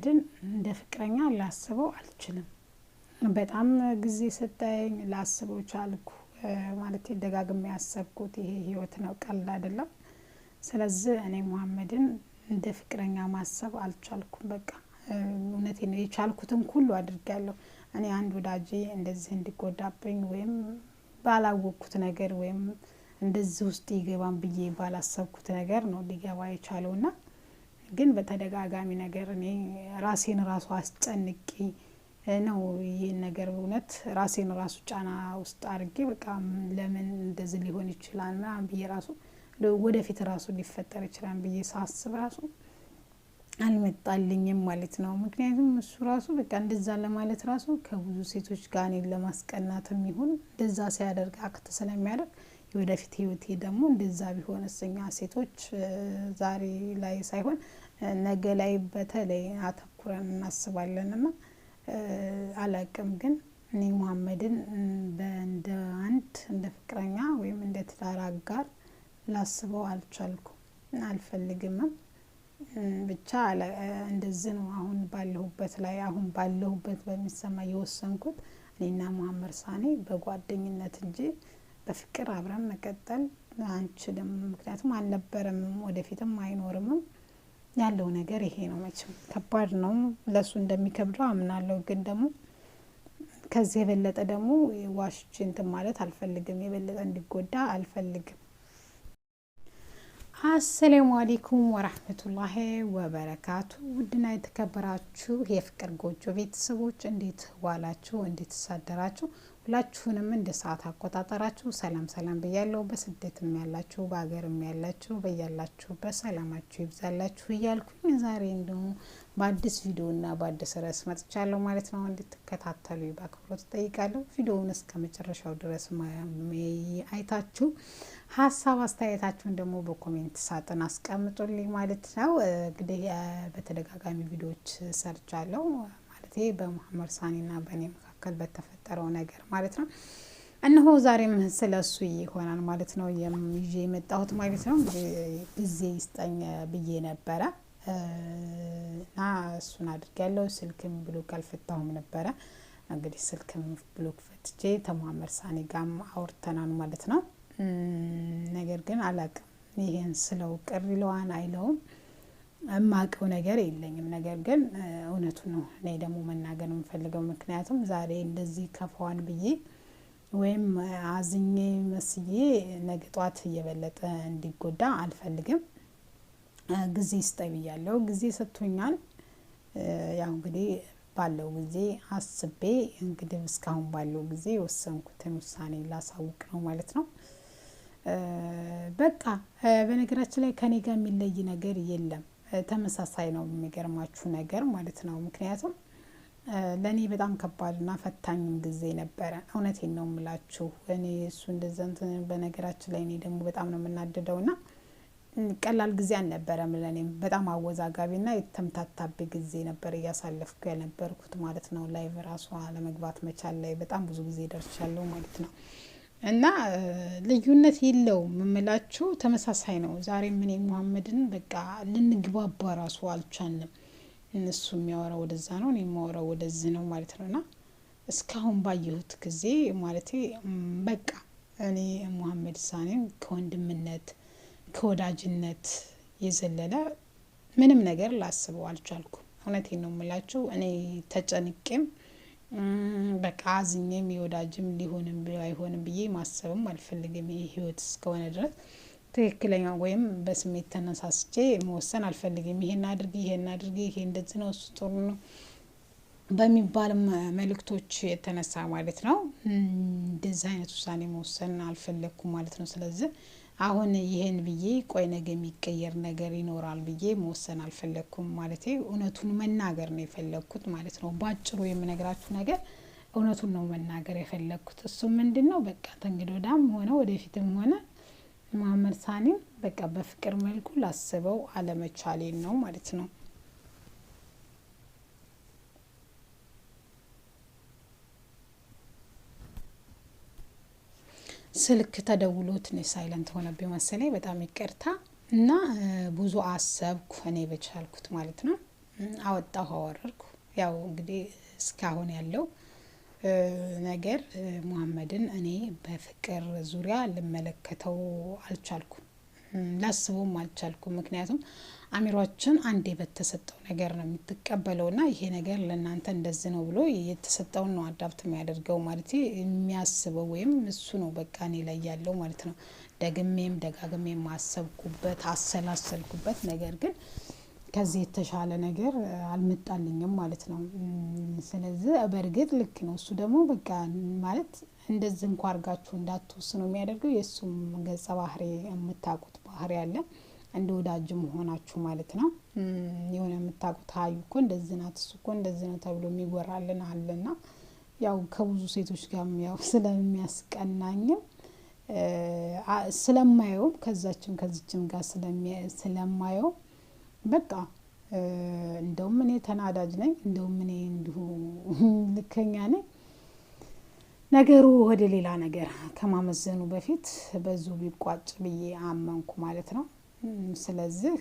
ሙሐመድን እንደ ፍቅረኛ ላስበው አልችልም። በጣም ጊዜ ሰጠኝ ላስበው ቻልኩ ማለት ደጋግሜ ያሰብኩት ይሄ ህይወት ነው ቀልድ አይደለም። ስለዚህ እኔ ሙሐመድን እንደ ፍቅረኛ ማሰብ አልቻልኩም። በቃ እውነቴን ነው የቻልኩትን ሁሉ አድርጋለሁ። እኔ አንድ ወዳጄ እንደዚህ እንዲጎዳብኝ ወይም ባላወቅኩት ነገር ወይም እንደዚህ ውስጥ ይገባን ብዬ ባላሰብኩት ነገር ነው ሊገባ የቻለውና ግን በተደጋጋሚ ነገር እኔ ራሴን ራሱ አስጨንቄ ነው ይሄን ነገር እውነት ራሴን ራሱ ጫና ውስጥ አድርጌ በቃ ለምን እንደዚህ ሊሆን ይችላል ምናምን ብዬ ራሱ ወደፊት ራሱ ሊፈጠር ይችላል ብዬ ሳስብ ራሱ አልመጣልኝም ማለት ነው። ምክንያቱም እሱ ራሱ በቃ እንደዛ ለማለት ራሱ ከብዙ ሴቶች ጋር እኔን ለማስቀናትም ይሁን እንደዛ ሲያደርግ አክት ስለሚያደርግ የወደፊት ህይወቴ ደግሞ እንደዛ ቢሆን እኛ ሴቶች ዛሬ ላይ ሳይሆን ነገ ላይ በተለይ አተኩረን እናስባለንና አላቅም። ግን እኔ ሙሐመድን እንደ አንድ እንደ ፍቅረኛ ወይም እንደ ትዳር አጋር ላስበው አልቻልኩም አልፈልግም። ብቻ እንደዚህ ነው አሁን ባለሁበት ላይ አሁን ባለሁበት በሚሰማ የወሰንኩት እኔና ሙሐመድ ሳኔ በጓደኝነት እንጂ በፍቅር አብረን መቀጠል አንችልም። ምክንያቱም አልነበረም ወደፊትም አይኖርም። ያለው ነገር ይሄ ነው። መቼም ከባድ ነው ለሱ እንደሚከብደው አምናለሁ። ግን ደግሞ ከዚህ የበለጠ ደግሞ ዋሽቼ እንትን ማለት አልፈልግም። የበለጠ እንዲጎዳ አልፈልግም። አሰላሙ አለይኩም ወራህመቱላሂ ወበረካቱ። ውድና የተከበራችሁ የፍቅር ጎጆ ቤተሰቦች እንዴት ዋላችሁ? እንዴት ተሳደራችሁ? ሁላችሁንም እንደ ሰዓት አቆጣጠራችሁ ሰላም ሰላም ብያለሁ። በስደትም ያላችሁ በአገርም ያላችሁ በያላችሁ በሰላማችሁ ይብዛላችሁ እያልኩኝ ዛሬ እንደው በአዲስ ቪዲዮና በአዲስ ርዕስ መጥቻለሁ ማለት ነው። እንድትከታተሉ በአክብሮት ጠይቃለሁ። ቪዲዮውን እስከ መጨረሻው ድረስ አይታችሁ ሀሳብ አስተያየታችሁን ደግሞ በኮሜንት ሳጥን አስቀምጡልኝ ማለት ነው። እንግዲህ በተደጋጋሚ ቪዲዮዎች ሰርቻለሁ ማለት በሙሐመድ ሳኒና በእኔ መካከል በተፈጠረው ነገር ማለት ነው። እነሆ ዛሬም ስለሱ ይሆናል ማለት ነው ይዤ የመጣሁት ማለት ነው። ጊዜ ይስጠኝ ብዬ ነበረ እና እሱን አድርጌያለሁ። ስልክም ብሎክ አልፈታሁም ነበረ። እንግዲህ ስልክም ብሎክ ፈትቼ ከሙሐመድ ሳኒ ጋርም አውርተናል ማለት ነው። ነገር ግን አላቅም ይሄን ስለው ቅር ይለዋን አይለውም እማቀው ነገር የለኝም። ነገር ግን እውነቱ ነው። እኔ ደግሞ መናገር የምፈልገው ምክንያቱም ዛሬ እንደዚህ ከፋዋን ብዬ ወይም አዝኜ መስዬ ነገ ጧት እየበለጠ እንዲጎዳ አልፈልግም። ጊዜ ስጠኝ ብያለሁ። ጊዜ ሰጥቶኛል። ያው እንግዲህ ባለው ጊዜ አስቤ እንግዲህ እስካሁን ባለው ጊዜ የወሰንኩትን ውሳኔ ላሳውቅ ነው ማለት ነው። በቃ በነገራችን ላይ ከኔ ጋር የሚለይ ነገር የለም። ተመሳሳይ ነው የሚገርማችሁ ነገር ማለት ነው። ምክንያቱም ለኔ በጣም ከባድና ፈታኝ ጊዜ ነበረ። እውነቴን ነው የምላችሁ። እኔ እሱ እንደዛ በነገራችን ላይ እኔ ደግሞ በጣም ነው የምናደደውና ቀላል ጊዜ አልነበረም። ለኔም በጣም አወዛጋቢና የተምታታብኝ ጊዜ ነበር እያሳለፍኩ የነበርኩት ማለት ነው። ላይቭ ራሱ ለመግባት መቻል ላይ በጣም ብዙ ጊዜ ደርሻለሁ ማለት ነው። እና ልዩነት የለውም የምላችሁ ተመሳሳይ ነው። ዛሬ ምን ሙሐመድን በቃ ልንግባባ ራሱ አልቻልንም። እሱ የሚያወራው ወደዛ ነው እኔ የማወራው ወደዚህ ነው ማለት ነውና እስካሁን ባየሁት ጊዜ ማለቴ በቃ እኔ ሙሐመድ ሳኒን ከወንድምነት ከወዳጅነት የዘለለ ምንም ነገር ላስበው አልቻልኩም። እውነቴን ነው የምላችሁ። እኔ ተጨንቄም በቃ አዝኜም የወዳጅም ሊሆንም አይሆንም ብዬ ማሰብም አልፈልግም። ይሄ ህይወት እስከሆነ ድረስ ትክክለኛ ወይም በስሜት ተነሳስቼ መወሰን አልፈልግም። ይሄን አድርጊ ይሄ እንደዚህ ነው እሱ ጥሩ ነው በሚባልም መልእክቶች የተነሳ ማለት ነው እንደዚህ አይነት ውሳኔ መወሰን አልፈለኩም ማለት ነው። ስለዚህ አሁን ይሄን ብዬ ቆይ ነገ የሚቀየር ነገር ይኖራል ብዬ መወሰን አልፈለኩም ማለት እውነቱን መናገር ነው የፈለኩት ማለት ነው። ባጭሩ የምነግራችሁ ነገር እውነቱን ነው መናገር የፈለኩት። እሱ ምንድነው በቃ ተንግዶ ዳም ሆነ ወደፊትም ሆነ ሙሐመድ ሳኒን በቃ በፍቅር መልኩ ላስበው አለመቻሌን ነው ማለት ነው። ስልክ ተደውሎት ነው ሳይለንት ሆነብኝ መሰለኝ። በጣም ይቅርታ እና ብዙ አሰብኩ እኔ በቻልኩት ማለት ነው። አወጣሁ አወረድኩ። ያው እንግዲህ እስካሁን ያለው ነገር ሙሐመድን እኔ በፍቅር ዙሪያ ልመለከተው አልቻልኩም፣ ላስበውም አልቻልኩም። ምክንያቱም አሚሯችን አንዴ በተሰጠው ነገር ነው የምትቀበለውና ይሄ ነገር ለእናንተ እንደዚህ ነው ብሎ የተሰጠውን ነው አዳፕት የሚያደርገው ማለት የሚያስበው ወይም እሱ ነው በቃ እኔ ላይ ያለው ማለት ነው። ደግሜም ደጋግሜም አሰብኩበት አሰላሰልኩበት፣ ነገር ግን ከዚህ የተሻለ ነገር አልመጣልኝም ማለት ነው። ስለዚህ በእርግጥ ልክ ነው እሱ ደግሞ በቃ ማለት እንደዚህ እንኳ አርጋችሁ እንዳትወስኑ የሚያደርገው የእሱም ገጸ ባህሪ የምታውቁት ባህሪ አለ፣ እንደ ወዳጅም ሆናችሁ ማለት ነው። የሆነ የምታውቁት ሀዩ እኮ እንደዚህ ናት፣ እሱ እኮ እንደዚህ ነው ተብሎ የሚወራልን አለና ያው ከብዙ ሴቶች ጋር ያው ስለሚያስቀናኝም ስለማየውም ከዛችም ከዚችም ጋር ስለማየው በቃ እንደውም እኔ ተናዳጅ ነኝ፣ እንደውም እኔ እንዲሁ ልከኛ ነኝ። ነገሩ ወደ ሌላ ነገር ከማመዘኑ በፊት በዙ ቢቋጭ ብዬ አመንኩ ማለት ነው። ስለዚህ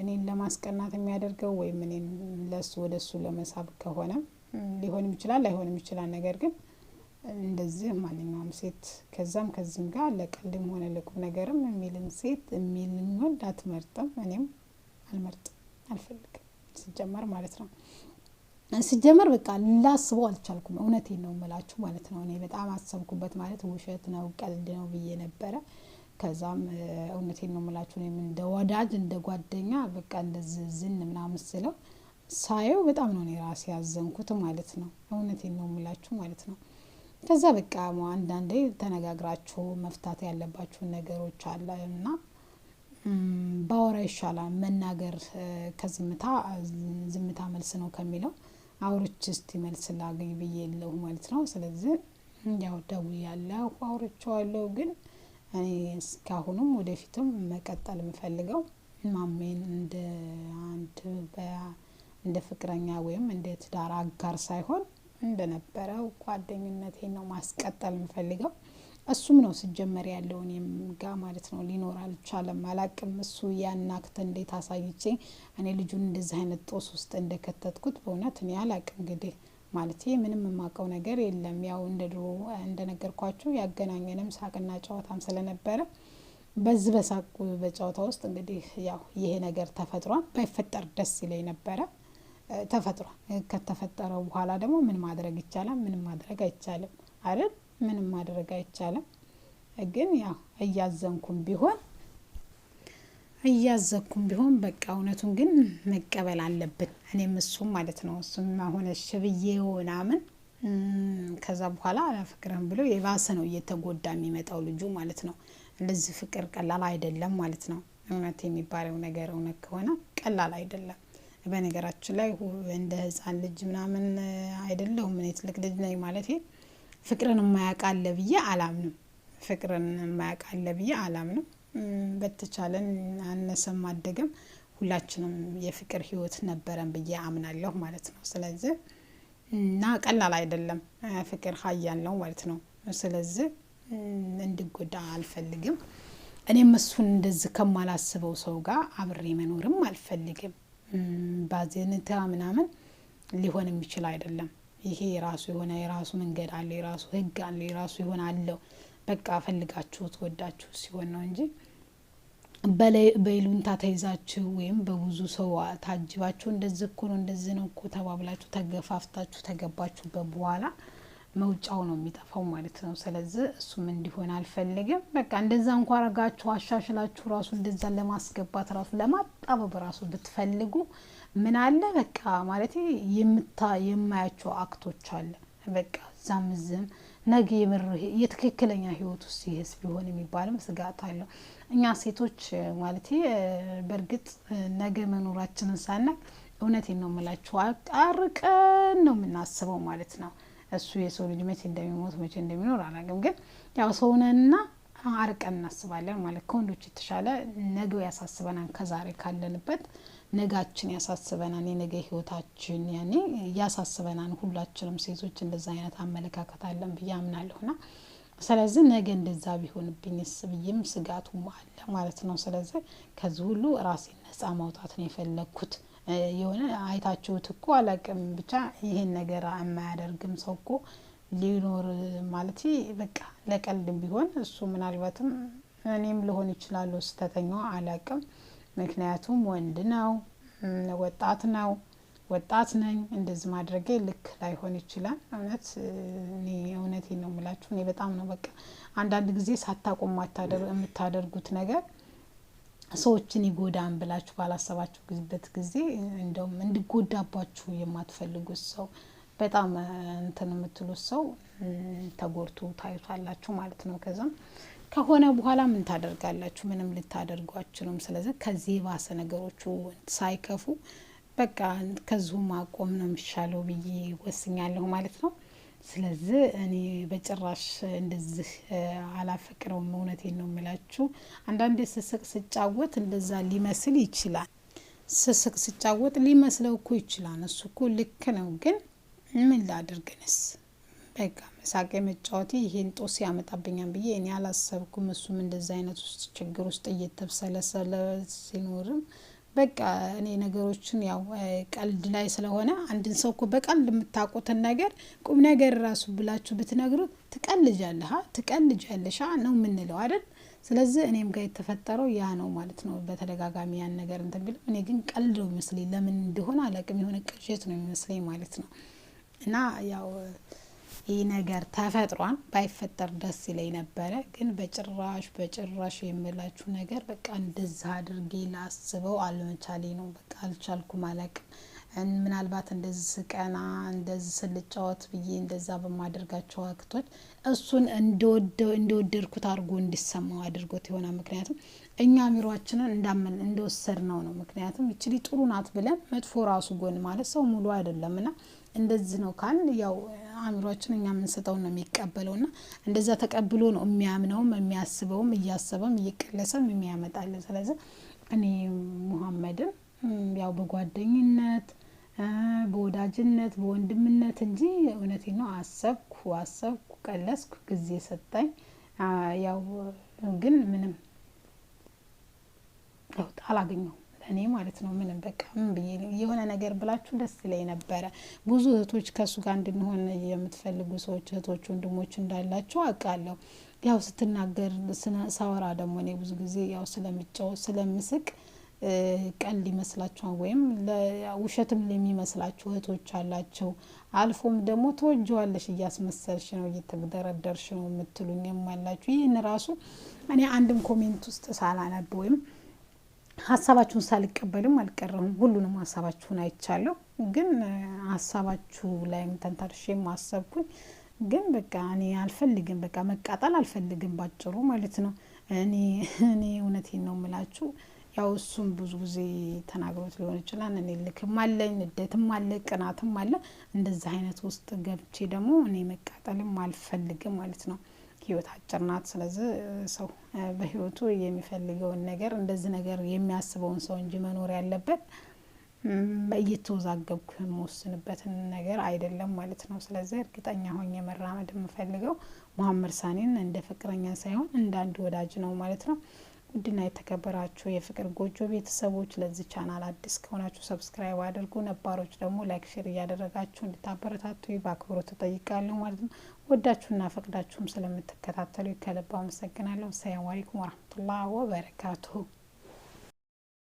እኔን ለማስቀናት የሚያደርገው ወይም እኔን ለሱ ወደ እሱ ለመሳብ ከሆነ ሊሆንም ይችላል ላይሆንም ይችላል። ነገር ግን እንደዚህ ማንኛውም ሴት ከዛም ከዚህም ጋር ለቀልድም ሆነ ለቁም ነገርም የሚልን ሴት የሚልን ወንድ አትመርጥም፣ እኔም አልመርጥም፣ አልፈልግም ሲጀመር ማለት ነው። ሲጀመር በቃ ላስበው አልቻልኩም። እውነቴን ነው የምላችሁ ማለት ነው። እኔ በጣም አሰብኩበት ማለት ውሸት ነው ቀልድ ነው ብዬ ነበረ። ከዛም እውነቴን ነው የምላችሁ እኔም እንደ ወዳጅ እንደ ጓደኛ በቃ እንደዚህ ዝን ምናምን ስለው ሳየው በጣም ነው እኔ ራሴ ያዘንኩት ማለት ነው። እውነቴን ነው የምላችሁ ማለት ነው። ከዛ በቃ አንዳንዴ ተነጋግራችሁ መፍታት ያለባችሁ ነገሮች አለ እና ባወራ ይሻላል መናገር ከዝምታ ዝምታ መልስ ነው ከሚለው አውርቼ እስቲ መልስ ላገኝ ብዬ የለሁ ማለት ነው። ስለዚህ ያው ደውያለሁ አውርቼዋለሁ። ግን እኔ እስካሁንም ወደፊትም መቀጠል የምፈልገው ማሜን እንደ ፍቅረኛ ወይም እንደ ትዳር አጋር ሳይሆን እንደነበረው ጓደኝነቴን ነው ማስቀጠል የምፈልገው። እሱም ነው ሲጀመር ያለው እኔም ጋር ማለት ነው። ሊኖር አልቻለም፣ አላቅም። እሱ ያናክተ እንዴት አሳይቼ እኔ ልጁን እንደዚህ አይነት ጦስ ውስጥ እንደከተትኩት በእውነት እኔ አላቅም። እንግዲህ ማለት ምንም የማውቀው ነገር የለም። ያው እንደ ድሮ እንደነገርኳችሁ ያገናኘንም ሳቅና ጨዋታም ስለነበረ በዚህ በሳቁ በጨዋታ ውስጥ እንግዲህ ያው ይሄ ነገር ተፈጥሯል። ባይፈጠር ደስ ይለኝ ነበረ። ተፈጥሯል። ከተፈጠረው በኋላ ደግሞ ምን ማድረግ ይቻላል? ምንም ማድረግ አይቻልም አይደል? ምንም ማድረግ አይቻልም። ግን ያው እያዘንኩም ቢሆን በቃ እውነቱን ግን መቀበል አለብን። እኔም እሱም ማለት ነው። እሱም አሁን ሽብዬው ምናምን ከዛ በኋላ አላፈቅርህም ብሎ የባሰ ነው እየተጎዳ የሚመጣው ልጁ ማለት ነው። እንደዚህ ፍቅር ቀላል አይደለም ማለት ነው። እውነት የሚባለው ነገር እውነት ከሆነ ቀላል አይደለም። በነገራችን ላይ እንደ ህፃን ልጅ ምናምን አይደለሁም እኔ ትልቅ ልጅ ነኝ ማለት ፍቅርን የማያውቅ አለ ብዬ አላምንም። በተቻለን አነሰም አደገም ሁላችንም የፍቅር ህይወት ነበረን ብዬ አምናለሁ ማለት ነው። ስለዚህ እና ቀላል አይደለም፣ ፍቅር ሀያል ነው ማለት ነው። ስለዚህ እንድጎዳ አልፈልግም። እኔም እሱን እንደዚህ ከማላስበው ሰው ጋር አብሬ መኖርም አልፈልግም። ባዜንታ ምናምን ሊሆን የሚችል አይደለም። ይሄ የራሱ የሆነ የራሱ መንገድ አለ፣ የራሱ ህግ አለ፣ የራሱ የሆነ አለው። በቃ ፈልጋችሁት ወዳችሁ ሲሆን ነው እንጂ በይሉንታ ተይዛችሁ ወይም በብዙ ሰው ታጅባችሁ እንደዚህ እኮ ነው እንደዚህ ነው እኮ ተባብላችሁ ተገፋፍታችሁ ተገባችሁበት በኋላ መውጫው ነው የሚጠፋው ማለት ነው። ስለዚህ እሱም እንዲሆን አልፈልግም። በቃ እንደዛ እንኳን አረጋችሁ አሻሽላችሁ ራሱ እንደዛ ለማስገባት ራሱ ለማጣበብ ራሱ ብትፈልጉ ምን አለ በቃ ማለት የማያቸው አክቶች አለ። በቃ ዛምዝም ነገ የምር የትክክለኛ ህይወት ውስጥ ይሄስ ቢሆን የሚባልም ስጋት አለው። እኛ ሴቶች ማለት በእርግጥ ነገ መኖራችንን ሳናቅ እውነቴን ነው የምላችሁ አርቀን ነው የምናስበው ማለት ነው። እሱ የሰው ልጅ መቼ እንደሚሞት መቼ እንደሚኖር አላውቅም። ግን ያው ሰውነንና አርቀን እናስባለን ማለት ከወንዶች የተሻለ ነገው ያሳስበናል። ከዛሬ ካለንበት ነጋችን ያሳስበናል። የነገ ህይወታችን ያኔ ያሳስበናል። ሁላችንም ሴቶች እንደዛ አይነት አመለካከት አለን ብዬ አምናለሁና ስለዚህ ነገ እንደዛ ቢሆንብኝስ ብዬም ስጋቱም አለ ማለት ነው። ስለዚህ ከዚህ ሁሉ ራሴን ነፃ ማውጣት ነው የፈለኩት። የሆነ አይታችሁት እኮ አላቅም ብቻ ይሄን ነገር የማያደርግም ሰው እኮ ሊኖር ማለት በቃ ለቀልድም ቢሆን እሱ ምናልባትም እኔም ልሆን ይችላል ስተተኛው አላቅም። ምክንያቱም ወንድ ነው ወጣት ነው ወጣት ነኝ እንደዚህ ማድረጌ ልክ ላይሆን ይችላል። እኔ እውነቴን ነው የምላችሁ እኔ በጣም ነው በቃ አንዳንድ ጊዜ ሳታቆም የምታደርጉት ነገር ሰዎችን ይጎዳን ብላችሁ ባላሰባችሁበት ጊዜ እንደውም እንዲጎዳባችሁ የማትፈልጉት ሰው በጣም እንትን የምትሉት ሰው ተጎድቶ ታዩታላችሁ ማለት ነው። ከዛም ከሆነ በኋላ ምን ታደርጋላችሁ? ምንም ልታደርጉ አትችሉም። ስለዚህ ከዚህ ባሰ ነገሮቹ ሳይከፉ በቃ ከዚሁ ማቆም ነው የሚሻለው ብዬ ወስኛለሁ ማለት ነው። ስለዚህ እኔ በጭራሽ እንደዚህ አላፈቅረውም። እውነቴን ነው የምላችሁ። አንዳንዴ ስስቅ ስጫወት እንደዛ ሊመስል ይችላል። ስስቅ ስጫወት ሊመስለው እኮ ይችላል። እሱ እኮ ልክ ነው። ግን ምን ላድርግንስ? በቃ መሳቄ መጫወቴ ይሄን ጦስ ያመጣብኛል ብዬ እኔ አላሰብኩም። እሱም እንደዛ አይነት ውስጥ ችግር ውስጥ እየተብሰለሰለ ሲኖርም በቃ እኔ ነገሮችን ያው ቀልድ ላይ ስለሆነ አንድን ሰው እኮ በቀልድ የምታውቁትን ነገር ቁም ነገር ራሱ ብላችሁ ብትነግሩት ትቀልጃለሽ ነው የምንለው አይደል? ስለዚህ እኔም ጋር የተፈጠረው ያ ነው ማለት ነው። በተደጋጋሚ ያን ነገር እንትን ቢልም እኔ ግን ቀልድ ነው የሚመስለኝ። ለምን እንደሆነ አላውቅም። የሆነ ቅዠት ነው የሚመስለኝ ማለት ነው። እና ያው ይህ ነገር ተፈጥሯን ባይፈጠር ደስ ይለኝ ነበረ። ግን በጭራሽ የምላችሁ ነገር በቃ እንደዛ አድርጌ ላስበው አለመቻሌ ነው። በቃ አልቻልኩም፣ አላቅም። ምናልባት እንደዚህ ስቀና እንደዚህ ስልጫወት ብዬ እንደዛ በማደርጋቸው ወቅቶች እሱን እንደወደድኩት አድርጎ እንዲሰማው አድርጎት ይሆናል። ምክንያቱም እኛ አሚሯችንን እንደወሰድነው ነው። ምክንያቱም ይችሊ ጥሩ ናት ብለን መጥፎ ራሱ ጎን ማለት ሰው ሙሉ አይደለምና እንደዚህ ነው ካል ያው አሚሯችን እኛ የምንሰጠው ነው የሚቀበለውና እንደዛ ተቀብሎ ነው የሚያምነውም የሚያስበውም እያሰበም እየቀለሰም የሚያመጣልን። ስለዚህ እኔ ሙሐመድን ያው በጓደኝነት በወዳጅነት በወንድምነት እንጂ እውነቴን ነው አሰብኩ ቀለስኩ ጊዜ ሰጠኝ። ያው ግን ምንም ለውጥ አላገኘሁም እኔ ማለት ነው። ምንም በቃ ምን ብዬ የሆነ ነገር ብላችሁ ደስ ይለኝ ነበረ። ብዙ እህቶች ከሱ ጋር እንድንሆን የምትፈልጉ ሰዎች እህቶች ወንድሞች እንዳላችሁ አውቃለሁ። ያው ስትናገር ሳወራ ደግሞ እኔ ብዙ ጊዜ ያው ስለምጫወት ስለምስቅ ቀልድ ይመስላችኋል ወይም ለውሸትም ለሚመስላችሁ እህቶች አላችሁ። አልፎም ደግሞ ተወጀዋለሽ እያስመሰልሽ ነው እየተደረደርሽ ነው የምትሉኝ የማላችሁ። ይህን ራሱ እኔ አንድም ኮሜንት ውስጥ ሳላነብ ወይም ሀሳባችሁን ሳልቀበልም አልቀረሁም። ሁሉንም ሀሳባችሁን አይቻለሁ። ግን ሀሳባችሁ ላይም ተንተርሼም አሰብኩኝ። ግን በቃ እኔ አልፈልግም፣ በቃ መቃጠል አልፈልግም ባጭሩ ማለት ነው። እኔ እውነቴን ነው የምላችሁ። ያው እሱም ብዙ ጊዜ ተናግሮት ሊሆን ይችላል። እኔ ልክም አለኝ፣ ንዴትም አለ፣ ቅናትም አለ። እንደዚህ አይነት ውስጥ ገብቼ ደግሞ እኔ መቃጠልም አልፈልግም ማለት ነው። ህይወት አጭር ናት። ስለዚህ ሰው በህይወቱ የሚፈልገውን ነገር እንደዚህ ነገር የሚያስበውን ሰው እንጂ መኖር ያለበት እየተወዛገብኩ የምወስንበትን ነገር አይደለም ማለት ነው። ስለዚህ እርግጠኛ ሆኜ መራመድ የምፈልገው ሙሐመድ ሳኒን እንደ ፍቅረኛ ሳይሆን እንደ አንድ ወዳጅ ነው ማለት ነው። ውድና የተከበራችሁ የፍቅር ጎጆ ቤተሰቦች ለዚህ ቻናል አዲስ ከሆናችሁ ሰብስክራይብ አድርጉ። ነባሮች ደግሞ ላይክ፣ ሼር እያደረጋችሁ እንድታበረታቱ በአክብሮት ተጠይቃለሁ ማለት ነው። ወዳችሁና ፈቅዳችሁም ስለምትከታተሉ ከልብ አመሰግናለሁ። ሰላም አለይኩም ወራህመቱላሂ ወበረካቱሁ።